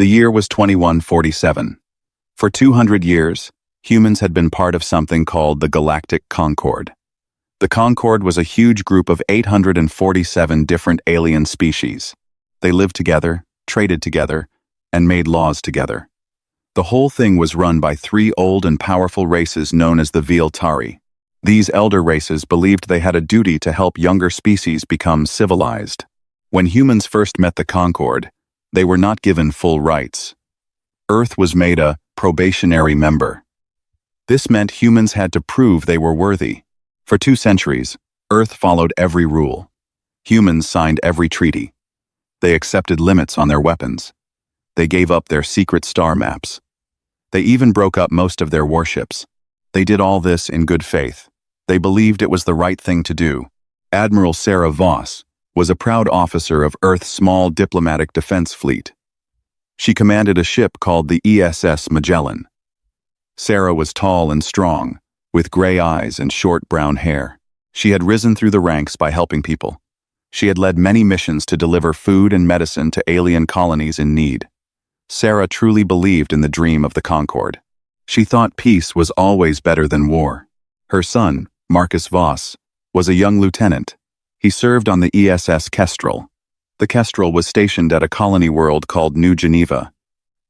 The year was 2147. For 200 years, humans had been part of something called the Galactic Concord. The Concord was a huge group of 847 different alien species. They lived together, traded together, and made laws together. The whole thing was run by three old and powerful races known as the Viltari. These elder races believed they had a duty to help younger species become civilized. When humans first met the Concord, they were not given full rights. Earth was made a probationary member. This meant humans had to prove they were worthy. For 2 centuries, Earth followed every rule. Humans signed every treaty. They accepted limits on their weapons. They gave up their secret star maps. They even broke up most of their warships. They did all this in good faith. They believed it was the right thing to do. Admiral Sral Voss was a proud officer of Earth's small diplomatic defense fleet. She commanded a ship called the ESS Magellan. Sarah was tall and strong, with gray eyes and short brown hair. She had risen through the ranks by helping people. She had led many missions to deliver food and medicine to alien colonies in need. Sarah truly believed in the dream of the Concord. She thought peace was always better than war. Her son, Marcus Voss, was a young lieutenant. He served on the ESS Kestrel. The Kestrel was stationed at a colony world called New Geneva.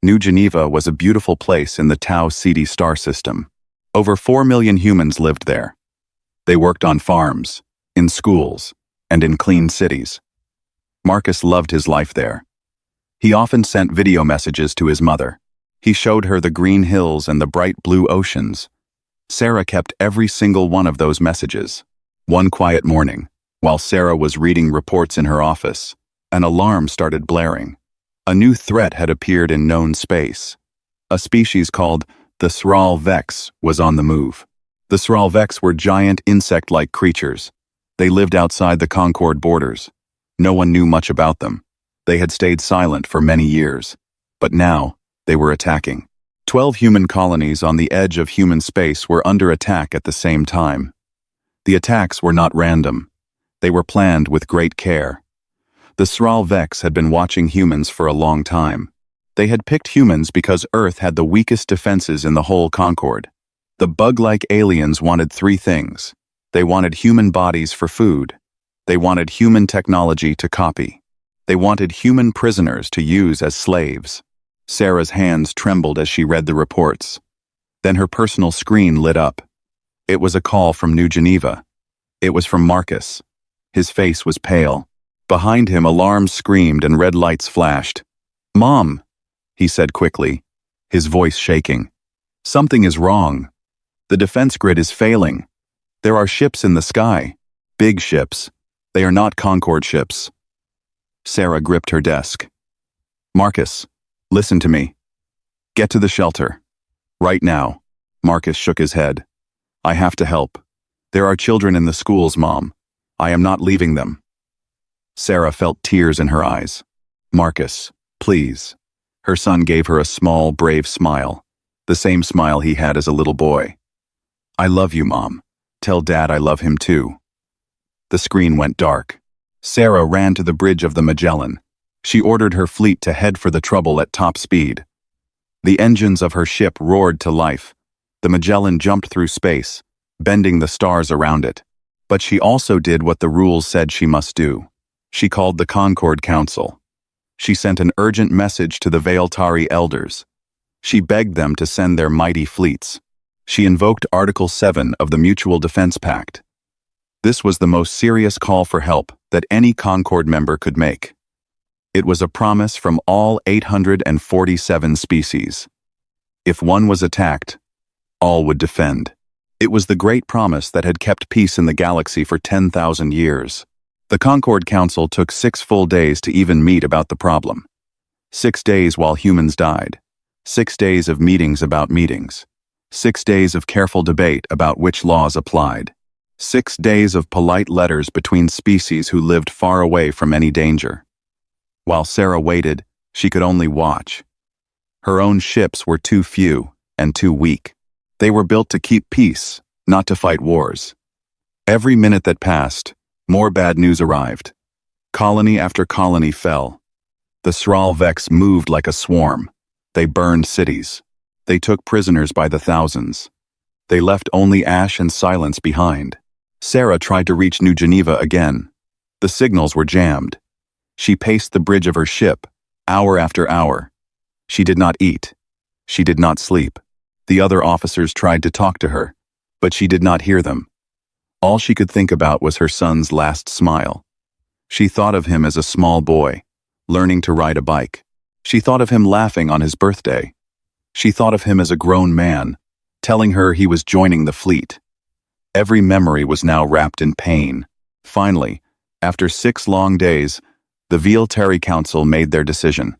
New Geneva was a beautiful place in the Tau Ceti star system. Over 4 million humans lived there. They worked on farms, in schools, and in clean cities. Marcus loved his life there. He often sent video messages to his mother. He showed her the green hills and the bright blue oceans. Sarah kept every single one of those messages. One quiet morning, while Sarah was reading reports in her office, an alarm started blaring. A new threat had appeared in known space. A species called the Sral Vex was on the move. The Sral Vex were giant insect-like creatures. They lived outside the Concord borders. No one knew much about them. They had stayed silent for many years. But now, they were attacking. 12 human colonies on the edge of human space were under attack at the same time. The attacks were not random. They were planned with great care. The Sral Vex had been watching humans for a long time. They had picked humans because Earth had the weakest defenses in the whole Concord. The bug-like aliens wanted 3 things. They wanted human bodies for food. They wanted human technology to copy. They wanted human prisoners to use as slaves. Sarah's hands trembled as she read the reports. Then her personal screen lit up. It was a call from New Geneva. It was from Marcus. His face was pale. Behind him, alarms screamed and red lights flashed. "Mom," he said quickly, his voice shaking. "Something is wrong. The defense grid is failing. There are ships in the sky. Big ships. They are not Concord ships." Sarah gripped her desk. "Marcus, listen to me. Get to the shelter. Right now." Marcus shook his head. "I have to help. There are children in the schools, Mom. I am not leaving them." Sarah felt tears in her eyes. "Marcus, please." Her son gave her a small, brave smile, the same smile he had as a little boy. "I love you, Mom. Tell Dad I love him too." The screen went dark. Sarah ran to the bridge of the Magellan. She ordered her fleet to head for the trouble at top speed. The engines of her ship roared to life. The Magellan jumped through space, bending the stars around it. But she also did what the rules said she must do. She called the Concord Council. She sent an urgent message to the Viltari elders. She begged them to send their mighty fleets. She invoked Article 7 of the Mutual Defense Pact. This was the most serious call for help that any Concord member could make. It was a promise from all 847 species. If one was attacked, all would defend. It was the great promise that had kept peace in the galaxy for 10,000 years. The Concord Council took 6 full days to even meet about the problem. 6 days while humans died. 6 days of meetings about meetings. 6 days of careful debate about which laws applied. 6 days of polite letters between species who lived far away from any danger. While Sarah waited, she could only watch. Her own ships were too few and too weak. They were built to keep peace, not to fight wars. Every minute that passed, more bad news arrived. Colony after colony fell. The Sral Vex moved like a swarm. They burned cities. They took prisoners by the thousands. They left only ash and silence behind. Sarah tried to reach New Geneva again. The signals were jammed. She paced the bridge of her ship, hour after hour. She did not eat. She did not sleep. The other officers tried to talk to her, but she did not hear them. All she could think about was her son's last smile. She thought of him as a small boy, learning to ride a bike. She thought of him laughing on his birthday. She thought of him as a grown man, telling her he was joining the fleet. Every memory was now wrapped in pain. Finally, after 6 long days, the Viltar Council made their decision.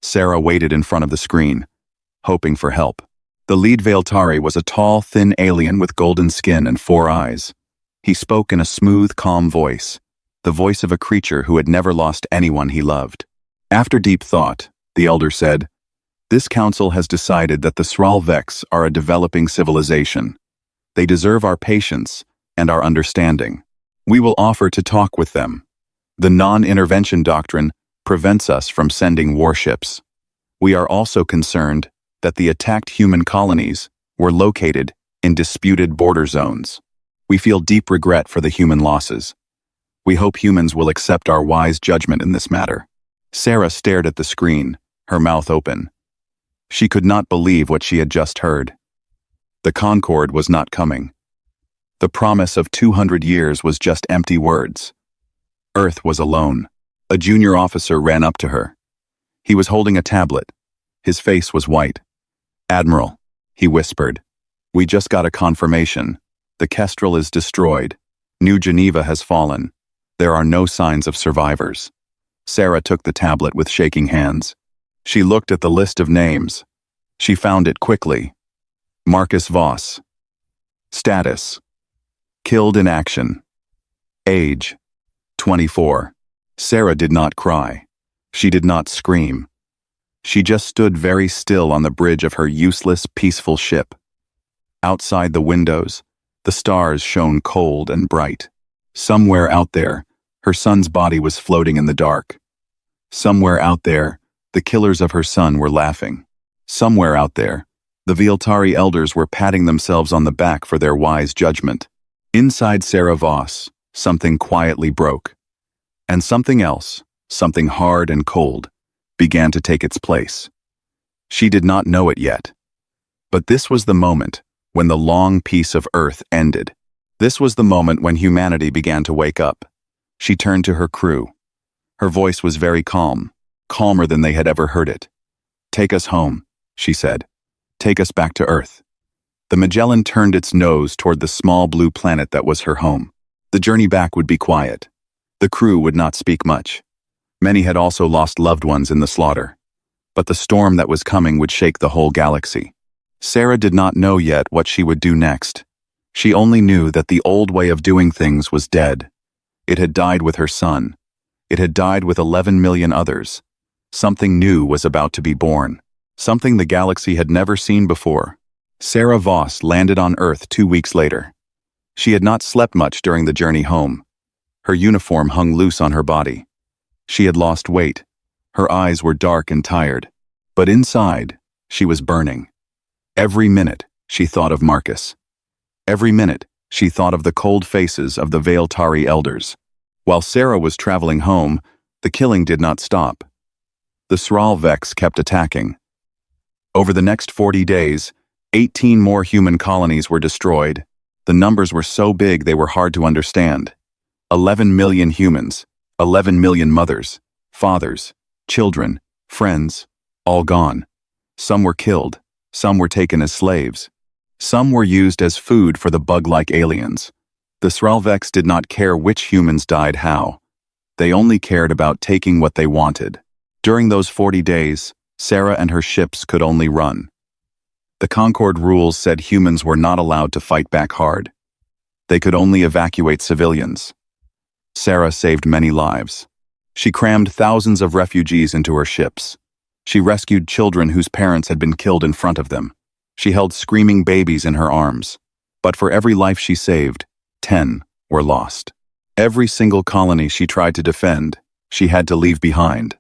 Sarah waited in front of the screen, hoping for help. The lead Viltari was a tall, thin alien with golden skin and 4 eyes. He spoke in a smooth, calm voice, the voice of a creature who had never lost anyone he loved. After deep thought, the elder said, "This council has decided that the Sral Vex are a developing civilization. They deserve our patience and our understanding. We will offer to talk with them. The non-intervention doctrine prevents us from sending warships. We are also concerned that the attacked human colonies were located in disputed border zones. We feel deep regret for the human losses. We hope humans will accept our wise judgment in this matter." Sarah stared at the screen, her mouth open. She could not believe what she had just heard. The Concord was not coming. The promise of 200 years was just empty words. Earth was alone. A junior officer ran up to her. He was holding a tablet. His face was white. "Admiral," he whispered, "we just got a confirmation. The Kestrel is destroyed. New Geneva has fallen. There are no signs of survivors." Sarah took the tablet with shaking hands. She looked at the list of names. She found it quickly. Marcus Voss. Status: killed in action. Age: 24. Sarah did not cry. She did not scream. She just stood very still on the bridge of her useless, peaceful ship. Outside the windows, the stars shone cold and bright. Somewhere out there, her son's body was floating in the dark. Somewhere out there, the killers of her son were laughing. Somewhere out there, the Viltari elders were patting themselves on the back for their wise judgment. Inside Sarah Voss, something quietly broke. And something else, something hard and cold, began to take its place. She did not know it yet. But this was the moment when the long peace of Earth ended. This was the moment when humanity began to wake up. She turned to her crew. Her voice was very calm, calmer than they had ever heard it. "Take us home," she said. "Take us back to Earth." The Magellan turned its nose toward the small blue planet that was her home. The journey back would be quiet. The crew would not speak much. Many had also lost loved ones in the slaughter. But the storm that was coming would shake the whole galaxy. Sarah did not know yet what she would do next. She only knew that the old way of doing things was dead. It had died with her son. It had died with 11 million others. Something new was about to be born. Something the galaxy had never seen before. Sarah Voss landed on Earth 2 weeks later. She had not slept much during the journey home. Her uniform hung loose on her body. She had lost weight. Her eyes were dark and tired. But inside, she was burning. Every minute, she thought of Marcus. Every minute, she thought of the cold faces of the Viltari elders. While Sarah was traveling home, the killing did not stop. The Sral Vex kept attacking. Over the next 40 days, 18 more human colonies were destroyed. The numbers were so big they were hard to understand. 11 million humans, 11 million mothers, fathers, children, friends, all gone. Some were killed, some were taken as slaves. Some were used as food for the bug-like aliens. The Sral Vex did not care which humans died how. They only cared about taking what they wanted. During those 40 days, Sarah and her ships could only run. The Concord rules said humans were not allowed to fight back hard. They could only evacuate civilians. Sarah saved many lives. She crammed thousands of refugees into her ships. She rescued children whose parents had been killed in front of them. She held screaming babies in her arms. But for every life she saved, 10 were lost. Every single colony she tried to defend, she had to leave behind.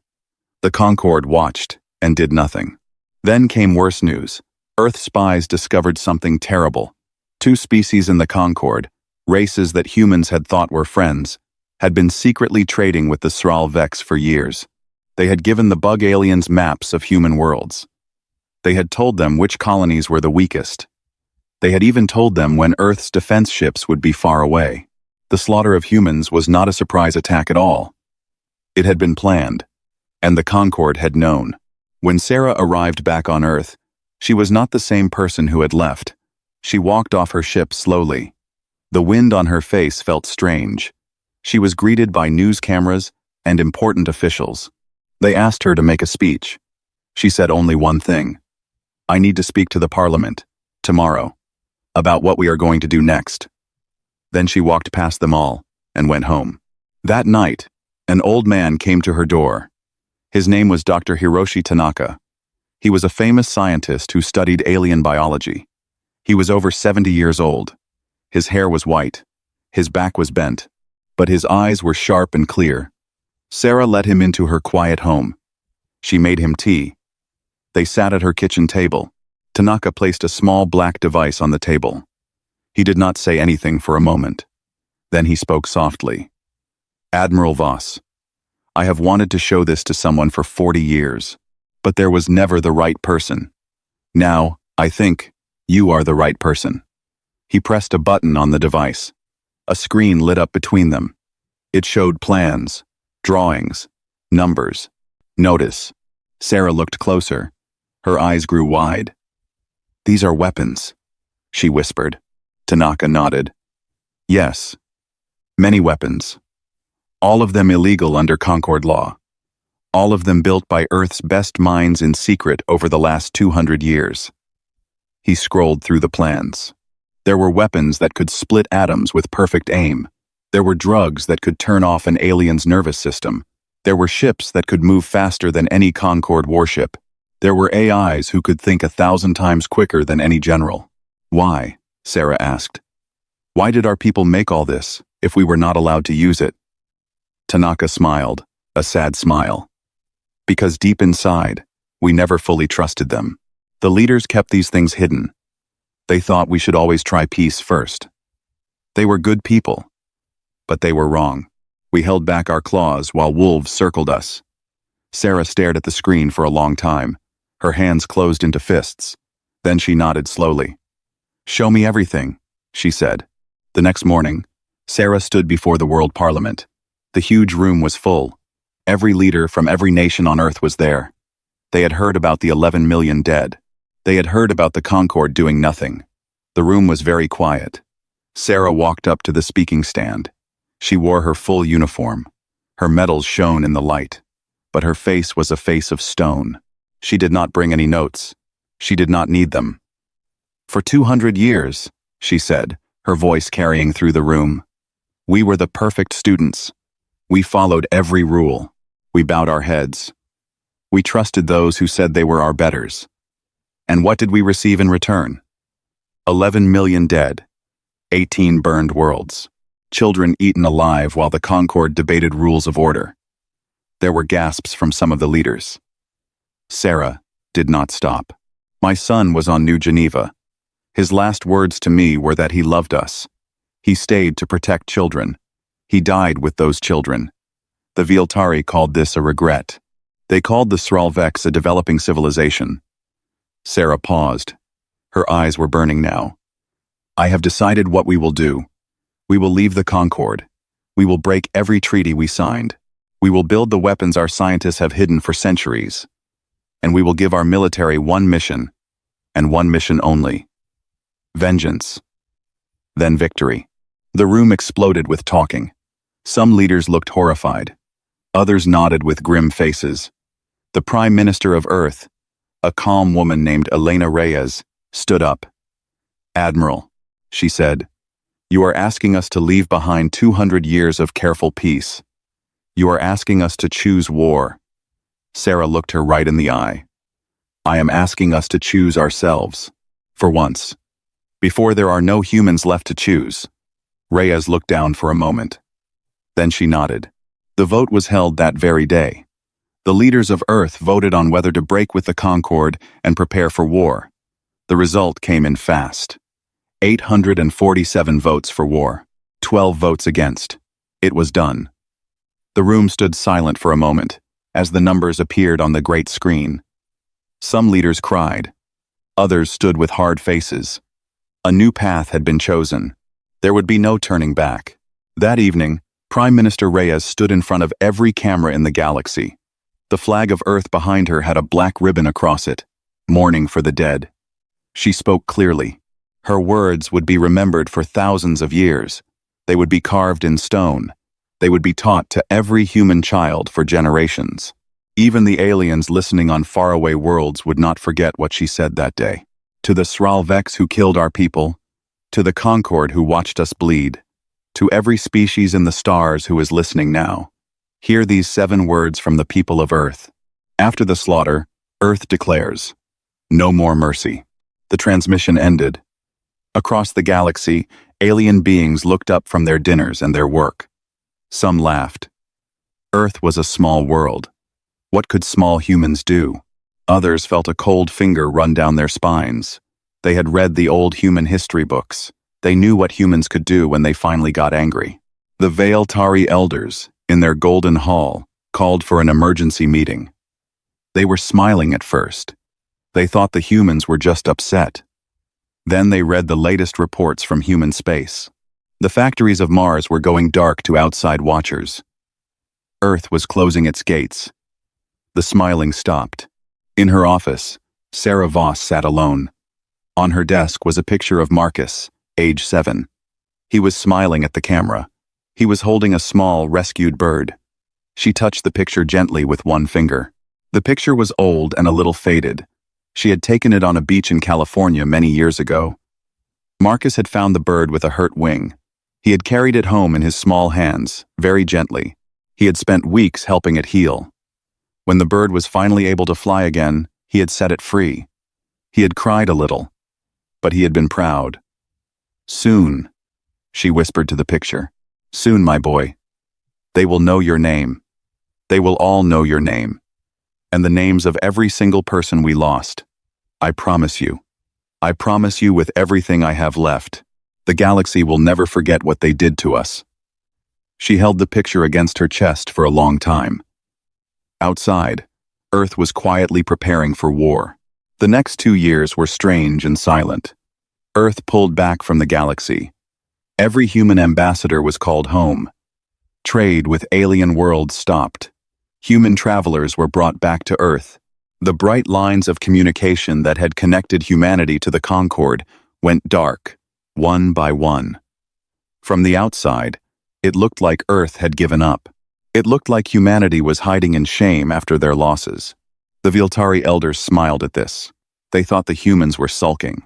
The Concorde watched and did nothing. Then came worse news. Earth spies discovered something terrible. Two species in the Concorde, races that humans had thought were friends, had been secretly trading with the Sral Vex for years. They had given the bug aliens maps of human worlds. They had told them which colonies were the weakest. They had even told them when Earth's defense ships would be far away. The slaughter of humans was not a surprise attack at all. It had been planned, and the Concorde had known. When Sarah arrived back on Earth, she was not the same person who had left. She walked off her ship slowly. The wind on her face felt strange. She was greeted by news cameras and important officials. They asked her to make a speech. She said only one thing. "I need to speak to the Parliament, tomorrow, about what we are going to do next." Then she walked past them all and went home. That night, an old man came to her door. His name was Dr. Hiroshi Tanaka. He was a famous scientist who studied alien biology. He was over 70 years old. His hair was white. His back was bent. But his eyes were sharp and clear. Sarah let him into her quiet home. She made him tea. They sat at her kitchen table. Tanaka placed a small black device on the table. He did not say anything for a moment. Then he spoke softly. "Admiral Voss, I have wanted to show this to someone for 40 years, but there was never the right person. Now, I think, you are the right person." He pressed a button on the device. A screen lit up between them. It showed plans, drawings, numbers. Notice. Sarah looked closer. Her eyes grew wide. "These are weapons," she whispered. Tanaka nodded. "Yes. Many weapons. All of them illegal under Concorde law. All of them built by Earth's best minds in secret over the last 200 years. He scrolled through the plans. There were weapons that could split atoms with perfect aim. There were drugs that could turn off an alien's nervous system. There were ships that could move faster than any Concorde warship. There were AIs who could think 1,000 times quicker than any general. "Why?" Sarah asked. "Why did our people make all this, if we were not allowed to use it?" Tanaka smiled, a sad smile. "Because deep inside, we never fully trusted them. The leaders kept these things hidden. They thought we should always try peace first. They were good people, but they were wrong. We held back our claws while wolves circled us." Sarah stared at the screen for a long time. Her hands closed into fists. Then she nodded slowly. "Show me everything," she said. The next morning, Sarah stood before the World Parliament. The huge room was full. Every leader from every nation on Earth was there. They had heard about the 11 million dead. They had heard about the Concorde doing nothing. The room was very quiet. Sarah walked up to the speaking stand. She wore her full uniform. Her medals shone in the light. But her face was a face of stone. She did not bring any notes. She did not need them. "For 200 years, she said, her voice carrying through the room. "We were the perfect students. We followed every rule. We bowed our heads. We trusted those who said they were our betters. And what did we receive in return? 11 million dead, 18 burned worlds, children eaten alive while the Concorde debated rules of order." There were gasps from some of the leaders. Sarah did not stop. "My son was on New Geneva. His last words to me were that he loved us. He stayed to protect children. He died with those children. The Viltari called this a regret. They called the Sral Vex a developing civilization." Sarah paused. Her eyes were burning now. "I have decided what we will do. We will leave the Concorde. We will break every treaty we signed. We will build the weapons our scientists have hidden for centuries. And we will give our military one mission, and one mission only. Vengeance. Then victory." The room exploded with talking. Some leaders looked horrified. Others nodded with grim faces. The Prime Minister of Earth, a calm woman named Elena Reyes, stood up. "Admiral," she said, "you are asking us to leave behind 200 years of careful peace. You are asking us to choose war." Sarah looked her right in the eye. "I am asking us to choose ourselves. For once. Before there are no humans left to choose." Reyes looked down for a moment. Then she nodded. The vote was held that very day. The leaders of Earth voted on whether to break with the Concord and prepare for war. The result came in fast. 847 votes for war, 12 votes against. It was done. The room stood silent for a moment, as the numbers appeared on the great screen. Some leaders cried. Others stood with hard faces. A new path had been chosen. There would be no turning back. That evening, Prime Minister Reyes stood in front of every camera in the galaxy. The flag of Earth behind her had a black ribbon across it, mourning for the dead. She spoke clearly. Her words would be remembered for thousands of years. They would be carved in stone. They would be taught to every human child for generations. Even the aliens listening on faraway worlds would not forget what she said that day. To the Sral Vex who killed our people, to the Concord who watched us bleed, to every species in the stars who is listening now, hear these 7 words from the people of Earth. After the slaughter, Earth declares, no more mercy. The transmission ended. Across the galaxy, alien beings looked up from their dinners and their work. Some laughed. Earth was a small world. What could small humans do? Others felt a cold finger run down their spines. They had read the old human history books. They knew what humans could do when they finally got angry. The Viltar elders, in their golden hall, called for an emergency meeting. They were smiling at first. They thought the humans were just upset. Then they read the latest reports from human space. The factories of Mars were going dark to outside watchers. Earth was closing its gates. The smiling stopped. In her office, Admiral Voss sat alone. On her desk was a picture of Marcus, age 7. He was smiling at the camera. He was holding a small, rescued bird. She touched the picture gently with one finger. The picture was old and a little faded. She had taken it on a beach in California many years ago. Marcus had found the bird with a hurt wing. He had carried it home in his small hands, very gently. He had spent weeks helping it heal. When the bird was finally able to fly again, he had set it free. He had cried a little, but he had been proud. Soon, she whispered to the picture. Soon, my boy. They will know your name. They will all know your name. And the names of every single person we lost. I promise you. I promise you with everything I have left. The galaxy will never forget what they did to us. She held the picture against her chest for a long time. Outside, Earth was quietly preparing for war. The next 2 years were strange and silent. Earth pulled back from the galaxy. Every human ambassador was called home. Trade with alien worlds stopped. Human travelers were brought back to Earth. The bright lines of communication that had connected humanity to the Concord went dark, one by one. From the outside, it looked like Earth had given up. It looked like humanity was hiding in shame after their losses. The Viltar elders smiled at this. They thought the humans were sulking.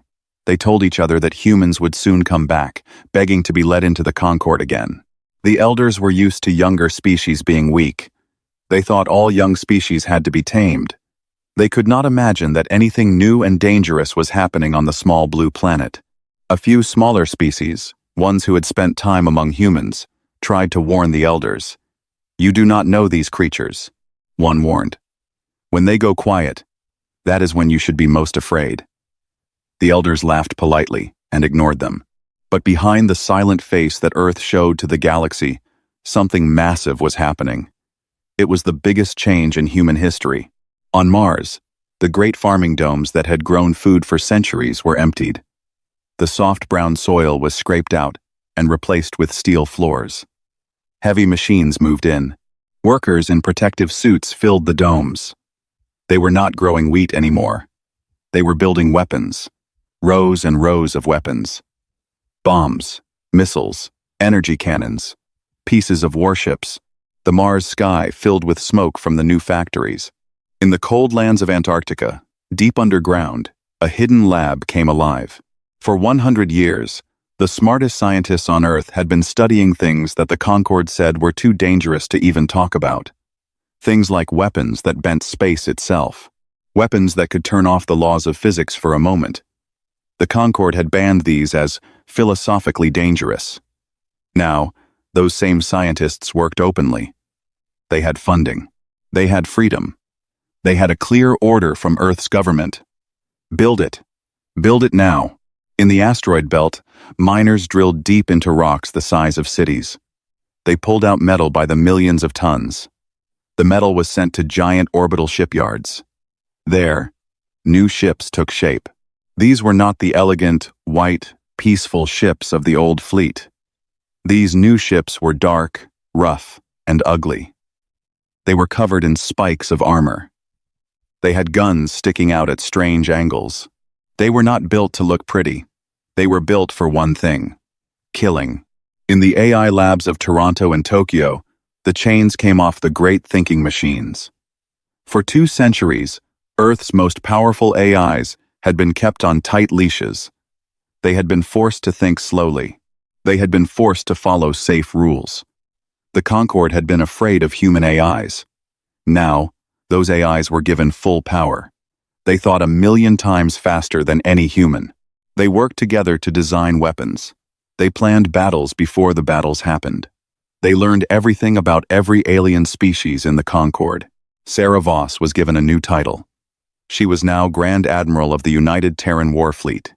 They told each other that humans would soon come back, begging to be let into the Concord again. The elders were used to younger species being weak. They thought all young species had to be tamed. They could not imagine that anything new and dangerous was happening on the small blue planet. A few smaller species, ones who had spent time among humans, tried to warn the elders. You do not know these creatures, one warned. When they go quiet, that is when you should be most afraid. The elders laughed politely and ignored them. But behind the silent face that Earth showed to the galaxy, something massive was happening. It was the biggest change in human history. On Mars, the great farming domes that had grown food for centuries were emptied. The soft brown soil was scraped out and replaced with steel floors. Heavy machines moved in. Workers in protective suits filled the domes. They were not growing wheat anymore. They were building weapons. Rows and rows of weapons. Bombs, missiles, energy cannons, pieces of warships. The Mars sky filled with smoke from the new factories. In the cold lands of Antarctica, deep underground, a hidden lab came alive. For 100 years, the smartest scientists on Earth had been studying things that the Concord said were too dangerous to even talk about. Things like weapons that bent space itself. Weapons that could turn off the laws of physics for a moment. The Concord had banned these as philosophically dangerous. Now, those same scientists worked openly. They had funding. They had freedom. They had a clear order from Earth's government. Build it. Build it now. In the asteroid belt, miners drilled deep into rocks the size of cities. They pulled out metal by the millions of tons. The metal was sent to giant orbital shipyards. There, new ships took shape. These were not the elegant, white, peaceful ships of the old fleet. These new ships were dark, rough, and ugly. They were covered in spikes of armor. They had guns sticking out at strange angles. They were not built to look pretty. They were built for one thing: killing. In the AI labs of Toronto and Tokyo, the chains came off the great thinking machines. For 2 centuries, Earth's most powerful AIs had been kept on tight leashes. They had been forced to think slowly. They had been forced to follow safe rules. The Concorde had been afraid of human AIs. Now, those AIs were given full power. They thought 1,000,000 times faster than any human. They worked together to design weapons. They planned battles before the battles happened. They learned everything about every alien species in the Concorde. Sral Vex was given a new title. She was now Grand Admiral of the United Terran War Fleet.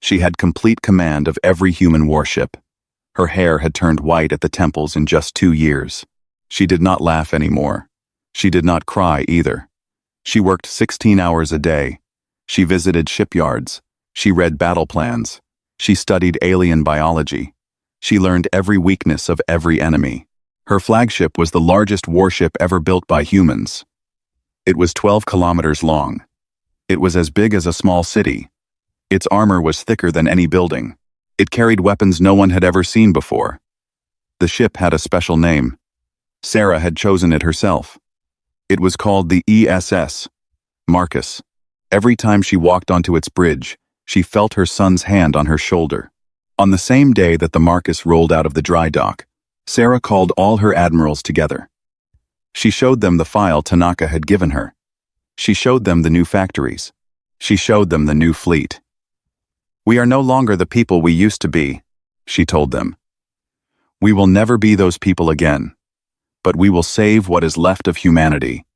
She had complete command of every human warship. Her hair had turned white at the temples in just 2 years. She did not laugh anymore. She did not cry either. She worked 16 hours a day. She visited shipyards. She read battle plans. She studied alien biology. She learned every weakness of every enemy. Her flagship was the largest warship ever built by humans. It was 12 kilometers long. It was as big as a small city. Its armor was thicker than any building. It carried weapons no one had ever seen before. The ship had a special name. Sarah had chosen it herself. It was called the ESS, Marcus. Every time she walked onto its bridge, she felt her son's hand on her shoulder. On the same day that the Marcus rolled out of the dry dock, Sarah called all her admirals together. She showed them the file Tanaka had given her. She showed them the new factories. She showed them the new fleet. "We are no longer the people we used to be," she told them. "We will never be those people again, but we will save what is left of humanity.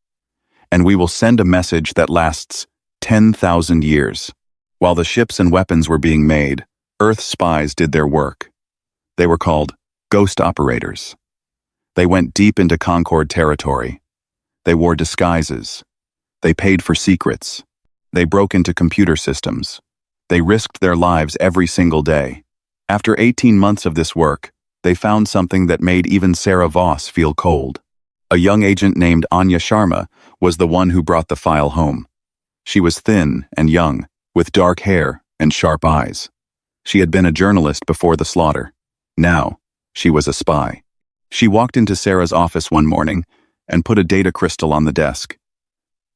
And we will send a message that lasts 10,000 years." While the ships and weapons were being made, Earth spies did their work. They were called ghost operators. They went deep into Concorde territory. They wore disguises. They paid for secrets. They broke into computer systems. They risked their lives every single day. After 18 months of this work, they found something that made even Sral Vex feel cold. A young agent named Anya Sharma was the one who brought the file home. She was thin and young, with dark hair and sharp eyes. She had been a journalist before the slaughter. Now, she was a spy. She walked into Sarah's office one morning and put a data crystal on the desk.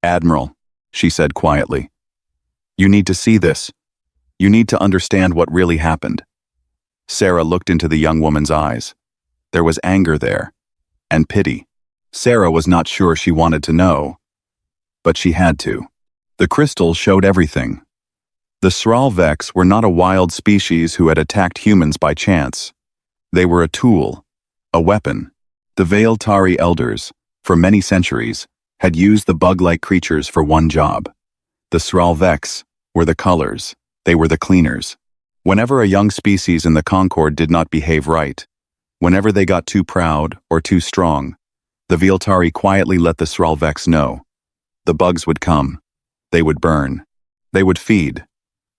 "Admiral," she said quietly, "you need to see this. You need to understand what really happened." Sarah looked into the young woman's eyes. There was anger there, and pity. Sarah was not sure she wanted to know, but she had to. The crystal showed everything. The Sral Vex were not a wild species who had attacked humans by chance. They were a tool, a weapon. The Viltar elders, for many centuries, had used the bug-like creatures for one job. The Sral Vex were the colors. They were the cleaners. Whenever a young species in the Concorde did not behave right, whenever they got too proud or too strong, the Viltar quietly let the Sral Vex know. The bugs would come. They would burn. They would feed.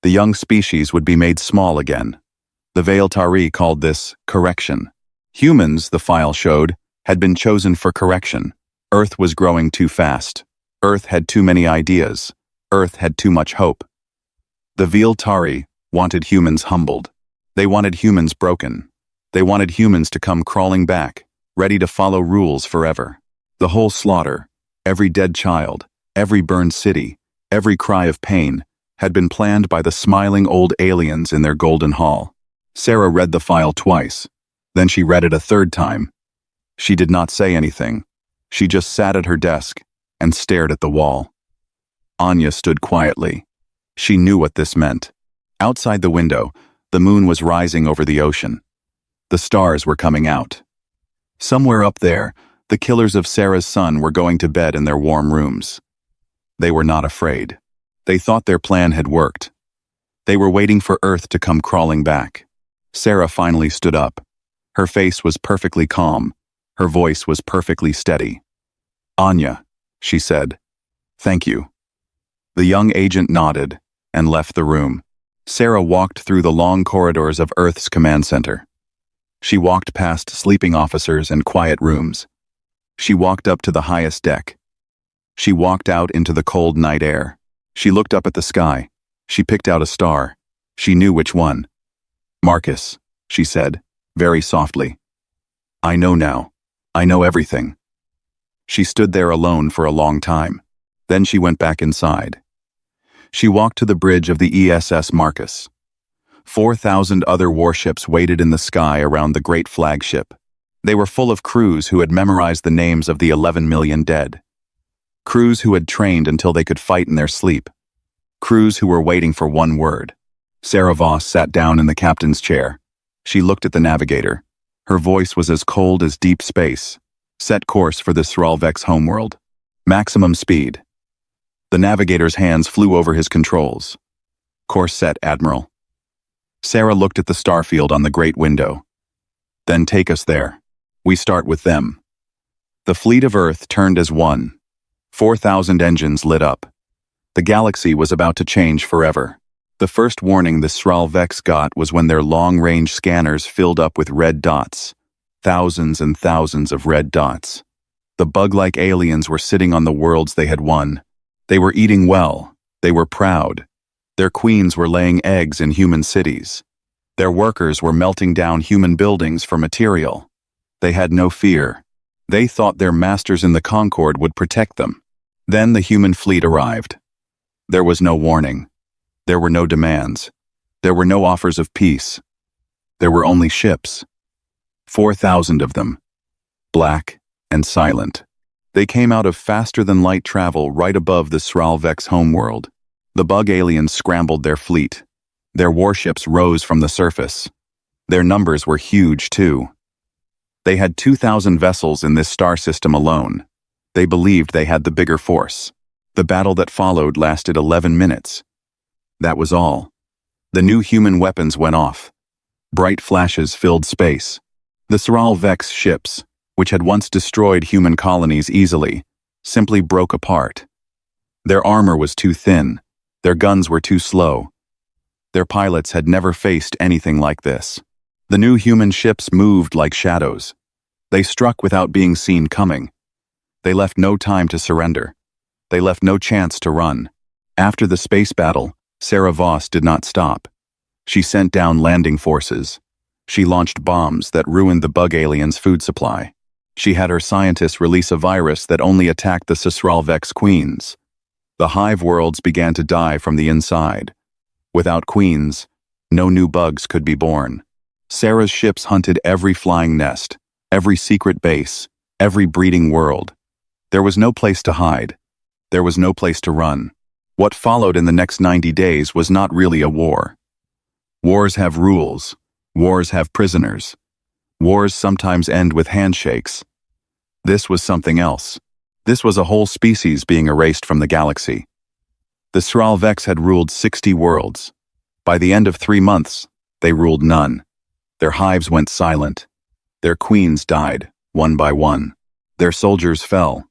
The young species would be made small again. The Viltar called this correction. Humans, the file showed, had been chosen for correction. Earth was growing too fast. Earth had too many ideas. Earth had too much hope. The Viltar wanted humans humbled. They wanted humans broken. They wanted humans to come crawling back, ready to follow rules forever. The whole slaughter, every dead child, every burned city, every cry of pain, had been planned by the smiling old aliens in their golden hall. Sarah read the file twice. Then she read it a third time. She did not say anything. She just sat at her desk and stared at the wall. Anya stood quietly. She knew what this meant. Outside the window, the moon was rising over the ocean. The stars were coming out. Somewhere up there, The killers of Sarah's son were going to bed in their warm rooms. They were not afraid. They thought their plan had worked. They were waiting for Earth to come crawling back. Sarah finally stood up. Her face was perfectly calm. Her voice was perfectly steady. "Anya," she said. "Thank you." The young agent nodded and left the room. Sarah walked through the long corridors of Earth's command center. She walked past sleeping officers and quiet rooms. She walked up to the highest deck. She walked out into the cold night air. She looked up at the sky. She picked out a star. She knew which one. "Marcus," she said, very softly. "I know now. I know everything." She stood there alone for a long time. Then she went back inside. She walked to the bridge of the ESS Marcus. 4,000 other warships waited in the sky around the great flagship. They were full of crews who had memorized the names of the 11 million dead. Crews who had trained until they could fight in their sleep. Crews who were waiting for one word. Sral Vex sat down in the captain's chair. She looked at the navigator. Her voice was as cold as deep space. "Set course for the Sral Vex homeworld. Maximum speed." The navigator's hands flew over his controls. "Course set, Admiral." Sarah looked at the starfield on the great window. "Then take us there. We start with them." The fleet of Earth turned as one. 4,000 engines lit up. The galaxy was about to change forever. The first warning the Sral Vex got was when their long-range scanners filled up with red dots. Thousands and thousands of red dots. The bug-like aliens were sitting on the worlds they had won. They were eating well. They were proud. Their queens were laying eggs in human cities. Their workers were melting down human buildings for material. They had no fear. They thought their masters in the Concord would protect them. Then the human fleet arrived. There was no warning. There were no demands. There were no offers of peace. There were only ships. 4,000 of them. Black and silent. They came out of faster-than-light travel right above the Sral Vex homeworld. The bug aliens scrambled their fleet. Their warships rose from the surface. Their numbers were huge, too. They had 2,000 vessels in this star system alone. They believed they had the bigger force. The battle that followed lasted 11 minutes. That was all. The new human weapons went off. Bright flashes filled space. The Sral Vex ships, which had once destroyed human colonies easily, simply broke apart. Their armor was too thin. Their guns were too slow. Their pilots had never faced anything like this. The new human ships moved like shadows. They struck without being seen coming. They left no time to surrender. They left no chance to run. After the space battle, Sral Vex did not stop. She sent down landing forces. She launched bombs that ruined the bug aliens' food supply. She had her scientists release a virus that only attacked the Sral Vex queens. The hive worlds began to die from the inside. Without queens, no new bugs could be born. Sarah's ships hunted every flying nest, every secret base, every breeding world. There was no place to hide. There was no place to run. What followed in the next 90 days was not really a war. Wars have rules. Wars have prisoners. Wars sometimes end with handshakes. This was something else. This was a whole species being erased from the galaxy. The Sral Vex had ruled 60 worlds. By the end of 3 months, they ruled none. Their hives went silent. Their queens died, one by one. Their soldiers fell.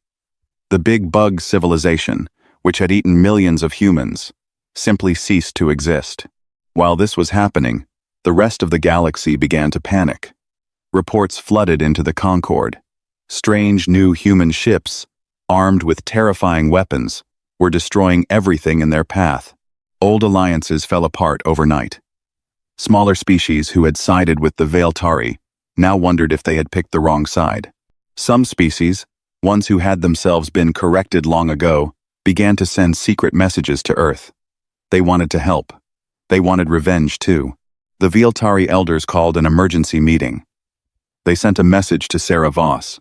The big bug civilization, which had eaten millions of humans, simply ceased to exist. While this was happening, the rest of the galaxy began to panic. Reports flooded into the Concord. Strange new human ships, armed with terrifying weapons, were destroying everything in their path. Old alliances fell apart overnight. Smaller species who had sided with the Viltari now wondered if they had picked the wrong side. Some species, ones who had themselves been corrected long ago, began to send secret messages to Earth. They wanted to help. They wanted revenge, too. The Viltari elders called an emergency meeting. They sent a message to Sral Vex.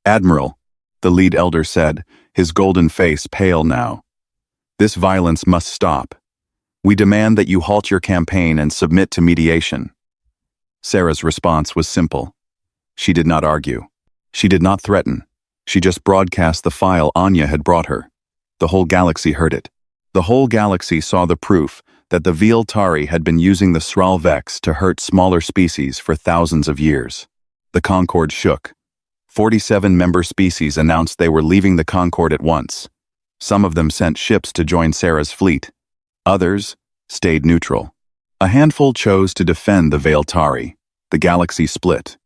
"Admiral," the lead elder said, his golden face pale now. "This violence must stop. We demand that you halt your campaign and submit to mediation." Sarah's response was simple. She did not argue. She did not threaten. She just broadcast the file Anya had brought her. The whole galaxy heard it. The whole galaxy saw the proof that the Viltari had been using the Sral Vex to hurt smaller species for thousands of years. The Concord shook. 47 member species announced they were leaving the Concord at once. Some of them sent ships to join Sarah's fleet. Others stayed neutral. A handful chose to defend the Viltari. The galaxy split.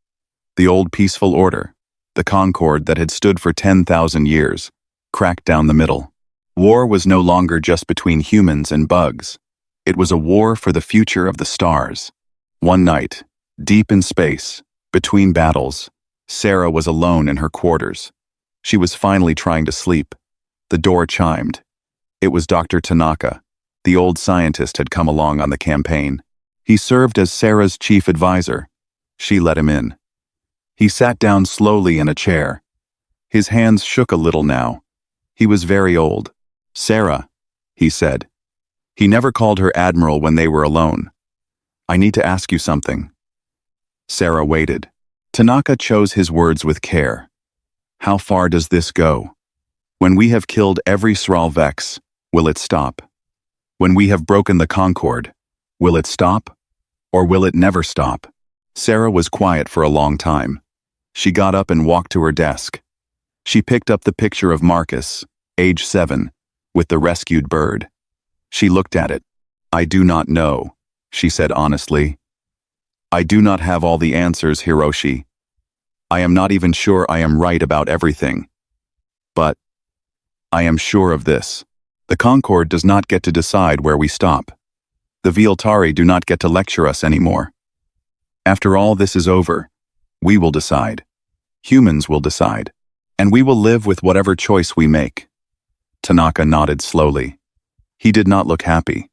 The old peaceful order, the Concord that had stood for 10,000 years, cracked down the middle. War was no longer just between humans and bugs. It was a war for the future of the stars. One night, deep in space, between battles, Sarah was alone in her quarters. She was finally trying to sleep. The door chimed. It was Dr. Tanaka. The old scientist had come along on the campaign. He served as Sarah's chief advisor. She let him in. He sat down slowly in a chair. His hands shook a little now. He was very old. "Sarah," he said. He never called her Admiral when they were alone. "I need to ask you something." Sarah waited. Tanaka chose his words with care. "How far does this go? When we have killed every Sral Vex, will it stop? When we have broken the Concord, will it stop? Or will it never stop?" Sarah was quiet for a long time. She got up and walked to her desk. She picked up the picture of Marcus, age 7, with the rescued bird. She looked at it. "I do not know," she said honestly. "I do not have all the answers, Hiroshi. I am not even sure I am right about everything. But I am sure of this. The Concord does not get to decide where we stop. The Viltari do not get to lecture us anymore. After all this is over, we will decide. Humans will decide. And we will live with whatever choice we make." Tanaka nodded slowly. He did not look happy.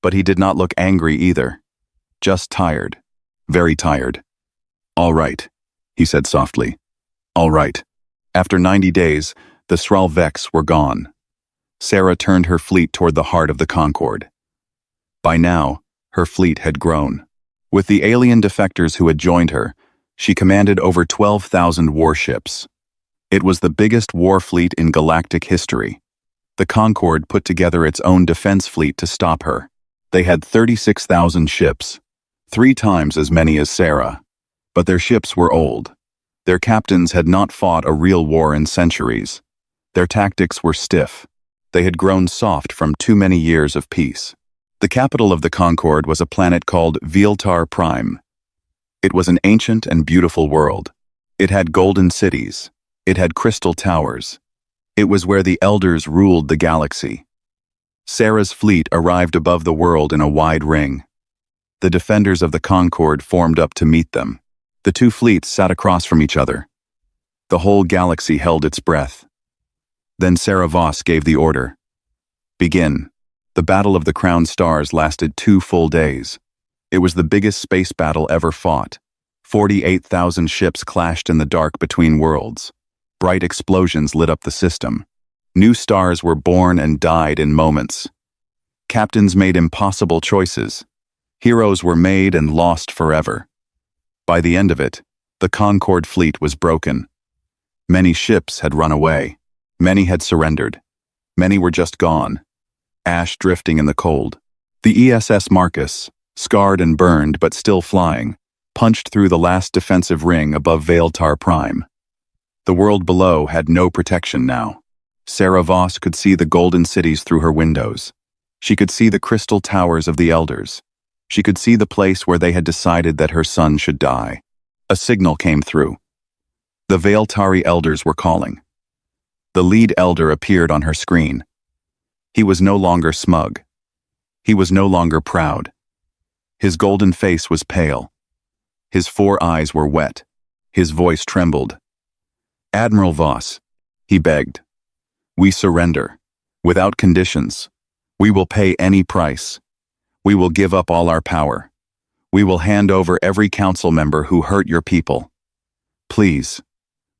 But he did not look angry either. Just tired. Very tired. "All right," he said softly. "All right." After 90 days, the Sral Vex were gone. Sarah turned her fleet toward the heart of the Concord. By now, her fleet had grown. With the alien defectors who had joined her, she commanded over 12,000 warships. It was the biggest war fleet in galactic history. The Concord put together its own defense fleet to stop her. They had 36,000 ships, 3 times as many as Sarah. But their ships were old. Their captains had not fought a real war in centuries. Their tactics were stiff. They had grown soft from too many years of peace. The capital of the Concord was a planet called Viltar Prime. It was an ancient and beautiful world. It had golden cities. It had crystal towers. It was where the elders ruled the galaxy. Sarah's fleet arrived above the world in a wide ring. The defenders of the Concord formed up to meet them. The two fleets sat across from each other. The whole galaxy held its breath. Then Sarah Voss gave the order. "Begin." The Battle of the Crown Stars lasted 2 full days. It was the biggest space battle ever fought. 48,000 ships clashed in the dark between worlds. Bright explosions lit up the system. New stars were born and died in moments. Captains made impossible choices. Heroes were made and lost forever. By the end of it, the Concord fleet was broken. Many ships had run away. Many had surrendered. Many were just gone. Ash drifting in the cold. The ESS Marcus, scarred and burned but still flying, punched through the last defensive ring above Viltar Prime. The world below had no protection now. Sarah Voss could see the golden cities through her windows. She could see the crystal towers of the elders. She could see the place where they had decided that her son should die. A signal came through. The Viltari elders were calling. The lead elder appeared on her screen. He was no longer smug. He was no longer proud. His golden face was pale. His 4 eyes were wet. His voice trembled. "Admiral Voss," he begged. "We surrender. Without conditions. We will pay any price. We will give up all our power. We will hand over every council member who hurt your people. Please,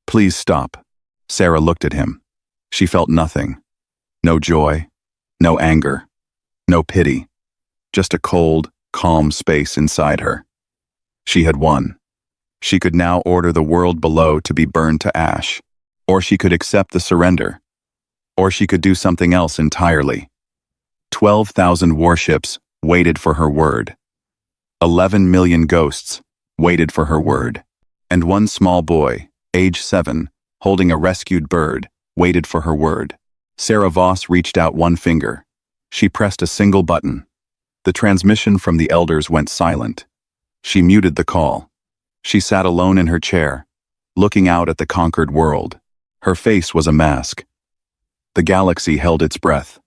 please stop." Sarah looked at him. She felt nothing. No joy, no anger, no pity. Just a cold, calm space inside her. She had won. She could now order the world below to be burned to ash. Or she could accept the surrender. Or she could do something else entirely. 12,000 warships waited for her word. 11 million ghosts waited for her word. And one small boy, age 7, holding a rescued bird, waited for her word. Sral Voss reached out one finger. She pressed a single button. The transmission from the elders went silent. She muted the call. She sat alone in her chair, looking out at the conquered world. Her face was a mask. The galaxy held its breath.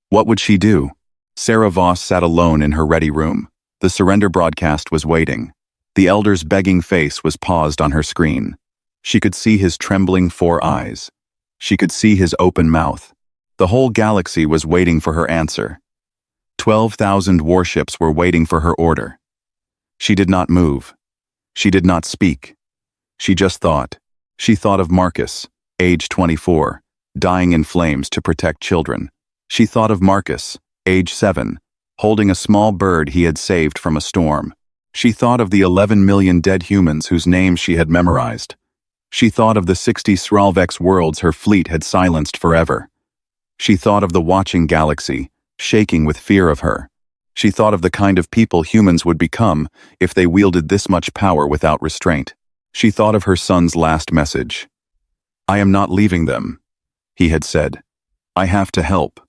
What would she do? Sral Voss sat alone in her ready room. The surrender broadcast was waiting. The elder's begging face was paused on her screen. She could see his trembling 4 eyes. She could see his open mouth. The whole galaxy was waiting for her answer. 12,000 warships were waiting for her order. She did not move. She did not speak. She just thought. She thought of Marcus, age 24, dying in flames to protect children. She thought of Marcus, age 7, holding a small bird he had saved from a storm. She thought of the 11 million dead humans whose names she had memorized. She thought of the 60 Sral Vex worlds her fleet had silenced forever. She thought of the watching galaxy, shaking with fear of her. She thought of the kind of people humans would become if they wielded this much power without restraint. She thought of her son's last message. "I am not leaving them," he had said. "I have to help."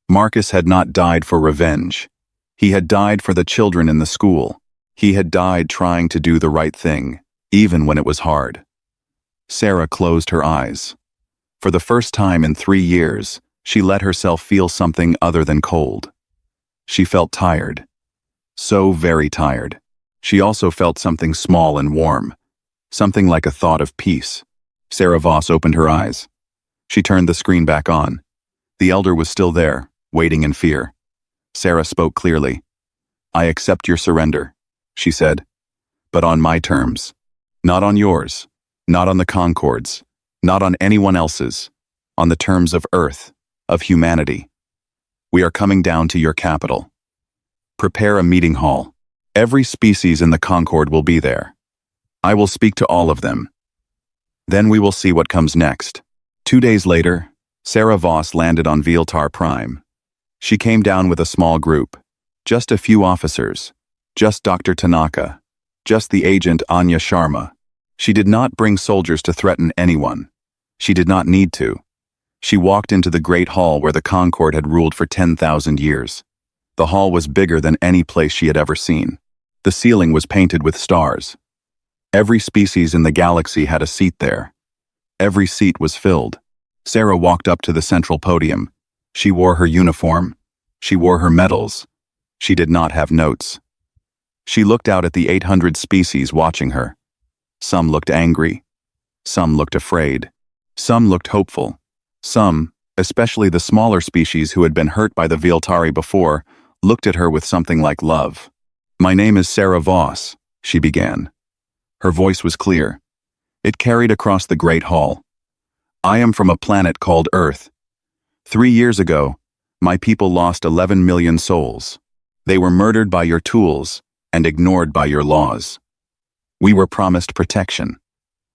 Marcus had not died for revenge. He had died for the children in the school. He had died trying to do the right thing, even when it was hard. Sarah closed her eyes. For the first time in 3 years, she let herself feel something other than cold. She felt tired. So very tired. She also felt something small and warm. Something like a thought of peace. Sral Voss opened her eyes. She turned the screen back on. The elder was still there, waiting in fear. Sarah spoke clearly. "I accept your surrender," she said. "But on my terms. Not on yours. Not on the Concord's. Not on anyone else's. On the terms of Earth, of humanity. We are coming down to your capital. Prepare a meeting hall. Every species in the Concord will be there. I will speak to all of them. Then we will see what comes next." 2 days later, Sral Voss landed on Viltar Prime. She came down with a small group. Just a few officers. Just Dr. Tanaka. Just the agent Anya Sharma. She did not bring soldiers to threaten anyone. She did not need to. She walked into the great hall where the Concord had ruled for 10,000 years. The hall was bigger than any place she had ever seen. The ceiling was painted with stars. Every species in the galaxy had a seat there. Every seat was filled. Sarah walked up to the central podium. She wore her uniform. She wore her medals. She did not have notes. She looked out at the 800 species watching her. Some looked angry. Some looked afraid. Some looked hopeful. Some, especially the smaller species who had been hurt by the Viltari before, looked at her with something like love. "My name is Sral Voss," she began. Her voice was clear. It carried across the great hall. "I am from a planet called Earth. 3 years ago, my people lost 11 million souls. They were murdered by your tools and ignored by your laws. We were promised protection.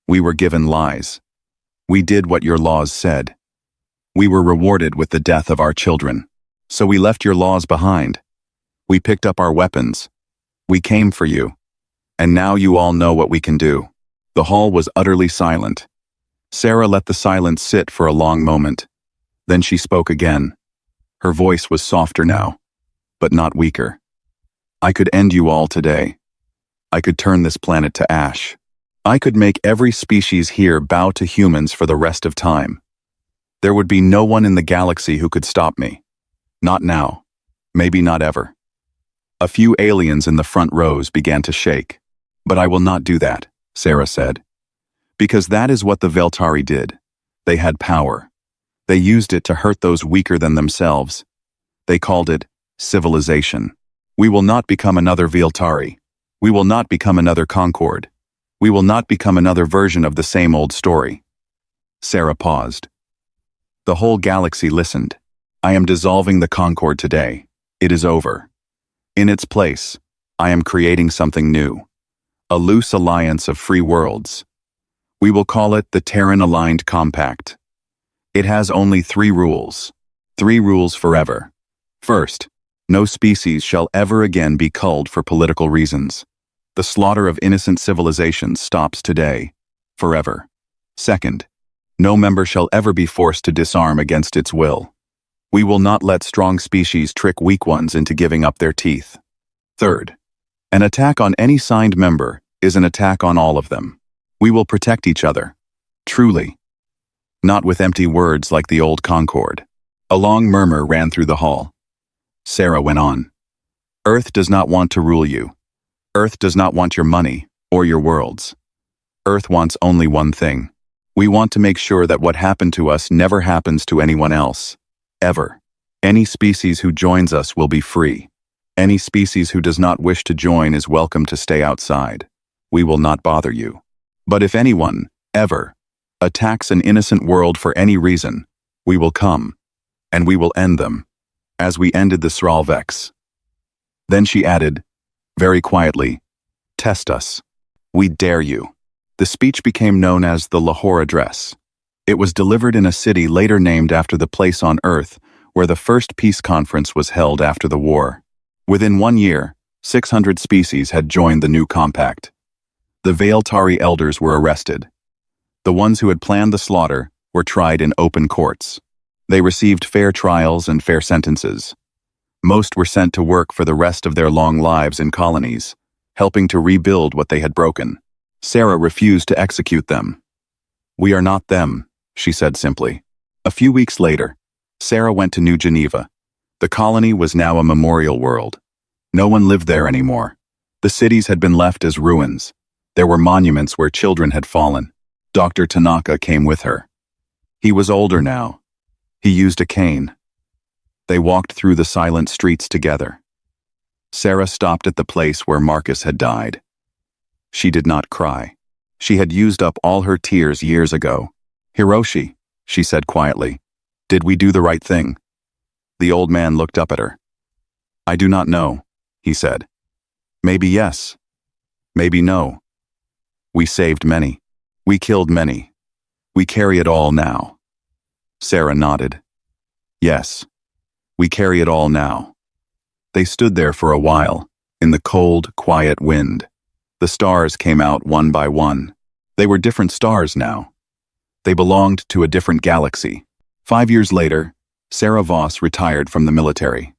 We were given lies. We did what your laws said. We were rewarded with the death of our children. So we left your laws behind. We picked up our weapons. We came for you. And now you all know what we can do." The hall was utterly silent. Sarah let the silence sit for a long moment. Then she spoke again. Her voice was softer now, but not weaker. "I could end you all today. I could turn this planet to ash. I could make every species here bow to humans for the rest of time. There would be no one in the galaxy who could stop me. Not now. Maybe not ever." A few aliens in the front rows began to shake. "But I will not do that," Sarah said. "Because that is what the Viltari did. They had power. They used it to hurt those weaker than themselves. They called it civilization. We will not become another Viltari. We will not become another Concord. We will not become another version of the same old story." Sarah paused. The whole galaxy listened. "I am dissolving the Concord today. It is over. In its place, I am creating something new. a loose alliance of free worlds. We will call it the Terran-Aligned Compact. It has only 3 rules. 3 rules forever. First, no species shall ever again be culled for political reasons. The slaughter of innocent civilizations stops today, forever. Second, no member shall ever be forced to disarm against its will. We will not let strong species trick weak ones into giving up their teeth. Third, an attack on any signed member is an attack on all of them. We will protect each other. Truly. Not with empty words like the old Concord. A long murmur ran through the hall. Sarah went on. Earth does not want to rule you. Earth does not want your money or your worlds. Earth wants only one thing. We want to make sure that what happened to us never happens to anyone else. Ever. Any species who joins us will be free. Any species who does not wish to join is welcome to stay outside. We will not bother you. But if anyone, ever, attacks an innocent world for any reason, we will come, and we will end them, as we ended the Sral Vex. Then she added, very quietly, test us. We dare you. The speech became known as the Lahore Address. It was delivered in a city later named after the place on Earth where the first peace conference was held after the war. Within 1 year, 600 species had joined the new compact. The Viltar elders were arrested. The ones who had planned the slaughter were tried in open courts. They received fair trials and fair sentences. Most were sent to work for the rest of their long lives in colonies, helping to rebuild what they had broken. Sarah refused to execute them. We are not them, she said simply. A few weeks later, Sarah went to New Geneva. The colony was now a memorial world. No one lived there anymore. The cities had been left as ruins. There were monuments where children had fallen. Dr. Tanaka came with her. He was older now. He used a cane. They walked through the silent streets together. Sarah stopped at the place where Marcus had died. She did not cry. She had used up all her tears years ago. Hiroshi, she said quietly, did we do the right thing? The old man looked up at her. I do not know, he said. Maybe yes. Maybe no. We saved many. We killed many. We carry it all now. Sarah nodded. Yes. We carry it all now. They stood there for a while, in the cold, quiet wind. The stars came out one by one. They were different stars now. They belonged to a different galaxy. 5 years later, Sarah Voss retired from the military.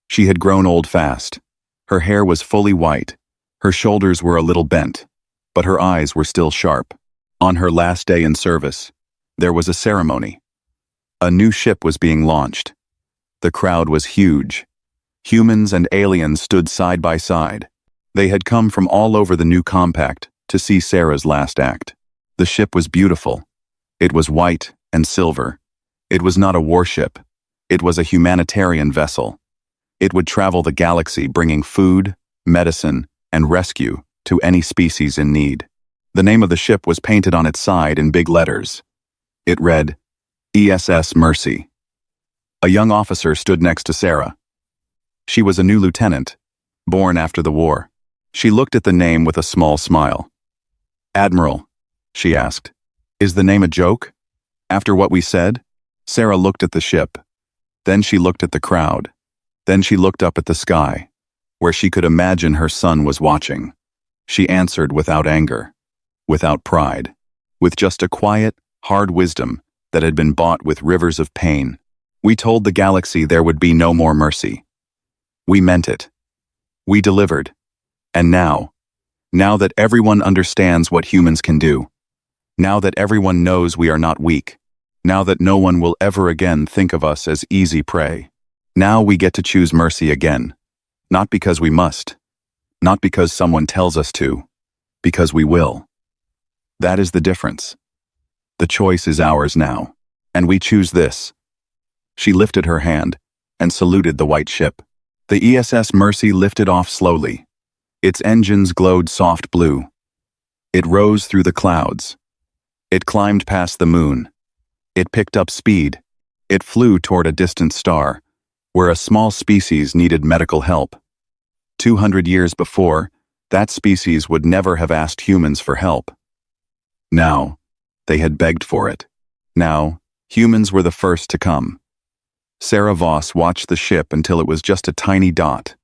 She had grown old fast. Her hair was fully white. Her shoulders were a little bent, but her eyes were still sharp. On her last day in service, there was a ceremony. A new ship was being launched. The crowd was huge. Humans and aliens stood side by side. They had come from all over the new compact to see Sarah's last act. The ship was beautiful. It was white and silver. It was not a warship. It was a humanitarian vessel. It would travel the galaxy bringing food, medicine, and rescue to any species in need. The name of the ship was painted on its side in big letters. It read, ESS Mercy. A young officer stood next to Sarah. She was a new lieutenant, born after the war. She looked at the name with a small smile. Admiral, she asked, is the name a joke? After what we said? Sarah looked at the ship. Then she looked at the crowd. Then she looked up at the sky, where she could imagine her son was watching. She answered without anger, without pride, with just a quiet, hard wisdom that had been bought with rivers of pain. We told the galaxy there would be no more mercy. We meant it. We delivered. And now that everyone understands what humans can do, now that everyone knows we are not weak, now that no one will ever again think of us as easy prey, now we get to choose mercy again, not because we must, not because someone tells us to, because we will. That is the difference. The choice is ours now, and we choose this. She lifted her hand and saluted the white ship. The ESS Mercy lifted off slowly. Its engines glowed soft blue. It rose through the clouds. It climbed past the moon. It picked up speed. It flew toward a distant star, where a small species needed medical help. 200 years before, That species would never have asked humans for help. Now, they had begged for it. Now, humans were the first to come. Sral Voss watched the ship until it was just a tiny dot.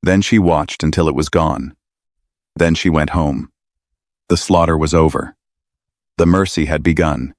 Then she watched until it was gone. Then she went home. The slaughter was over. The mercy had begun.